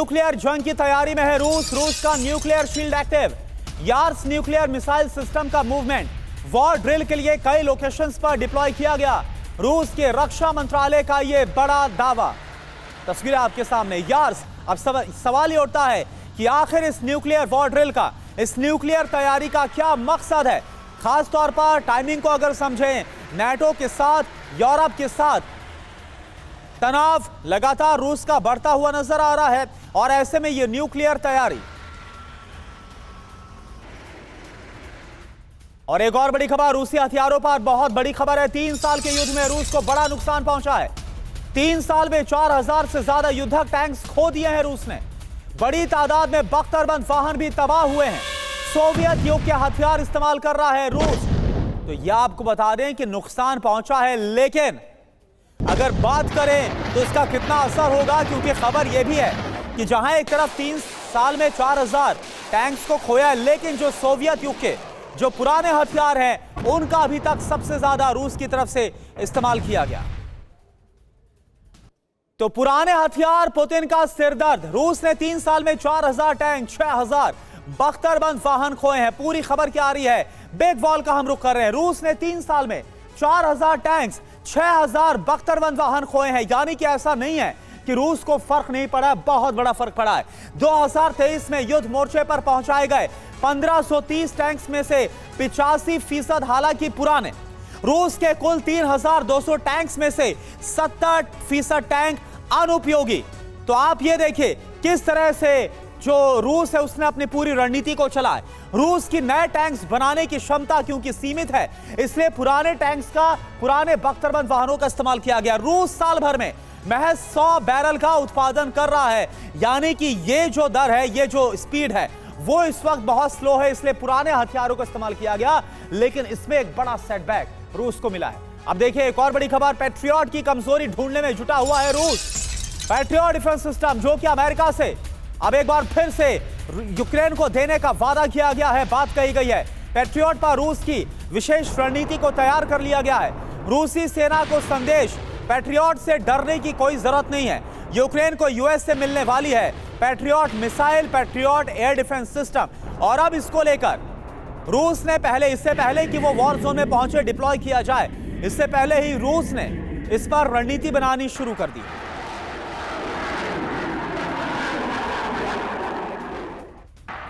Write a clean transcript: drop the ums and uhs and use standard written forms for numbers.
Nuclear जंग की तैयारी में है रूस। रूस का nuclear shield active. Yars nuclear missile system का मूवमेंट वॉर ड्रिल के लिए कई लोकेशंस पर डिप्लॉय किया गया। रूस के रक्षा मंत्रालय का यह बड़ा दावा। तस्वीरें आपके सामने। यार्स। अब सवाल ये उठता है कि आखिर इस न्यूक्लियर वॉर ड्रिल का, इस न्यूक्लियर तैयारी का क्या मकसद है। खास तौर पर टाइमिंग को अगर समझें, नाटो के साथ, यूरोप के साथ तनाव लगातार रूस का बढ़ता हुआ नजर आ रहा है और ऐसे में यह न्यूक्लियर तैयारी। और एक और बड़ी खबर, रूसी हथियारों पर बहुत बड़ी खबर है। 3 साल के युद्ध में रूस को बड़ा नुकसान पहुंचा है। 3 साल में 4000 से ज्यादा युद्धक टैंक्स खो दिए हैं रूस ने। बड़ी तादाद में बख्तरबंद वाहन भी तबाह हुए हैं। सोवियत युग के हथियार इस्तेमाल कर रहा है रूस। तो यह आपको बता दें कि नुकसान पहुंचा है, लेकिन अगर बात करें तो इसका कितना असर होगा, क्योंकि खबर यह भी है कि जहां एक तरफ 3 साल में 4000 टैंक्स को खोया है, लेकिन जो सोवियत युग के जो पुराने हथियार हैं उनका अभी तक सबसे ज्यादा रूस की तरफ से इस्तेमाल किया गया। तो पुराने हथियार पुतिन का सिरदर्द। रूस ने 3 साल में 4000 टैंक, 6000 बख्तरबंद वाहन खोए हैं। पूरी खबर क्या आ रही है, बिग वॉल का हम रुख कर रहे हैं। रूस ने 3 साल में 4000 टैंक्स, 6000 बख्तरबंद वाहन खोए हैं। यानी कि ऐसा नहीं है कि रूस को फर्क नहीं पड़ा, बहुत बड़ा फर्क पड़ा है। 2023 में युद्ध मोर्चे पर पहुंचाए गए 1530 टैंक्स में से 85% हालांकि पुराने। रूस के कुल 3200 टैंक्स में से 70% टैंक अनुपयोगी। तो आप ये देखिए किस तरह से जो रूस है उसने अपनी पूरी रणनीति को चला है। रूस की नए टैंक्स बनाने की क्षमता क्योंकि सीमित है, इसलिए पुराने टैंक्स का, पुराने बख्तरबंद वाहनों का इस्तेमाल किया गया। रूस साल भर में महज 100 बैरल का उत्पादन कर रहा है। यानी कि ये जो दर है, ये जो स्पीड है, वो इस वक्त बहुत स्लो है, इसलिए पुराने हथियारों का इस्तेमाल किया गया। लेकिन इसमें एक बड़ा सेटबैक रूस को मिला है। अब देखिए एक और बड़ी खबर, पैट्रियट की कमजोरी ढूंढने में जुटा हुआ है रूस। पैट्रियट डिफेंस सिस्टम जो कि अमेरिका से अब एक बार फिर से यूक्रेन को देने का वादा किया गया है, बात कही गई है। पैट्रियट पर रूस की विशेष रणनीति को तैयार कर लिया गया है। रूसी सेना को संदेश, पैट्रियट से डरने की कोई जरूरत नहीं है। यूक्रेन को यूएस से मिलने वाली है patriot missile, patriot air defence system. और अब इसको लेकर रूस ने इससे पहले कि वो वॉर जोन में पहुंचे, डिप्लॉय किया जाए, इससे पहले ही रूस ने इस पर रणनीति बनानी शुरू कर दी।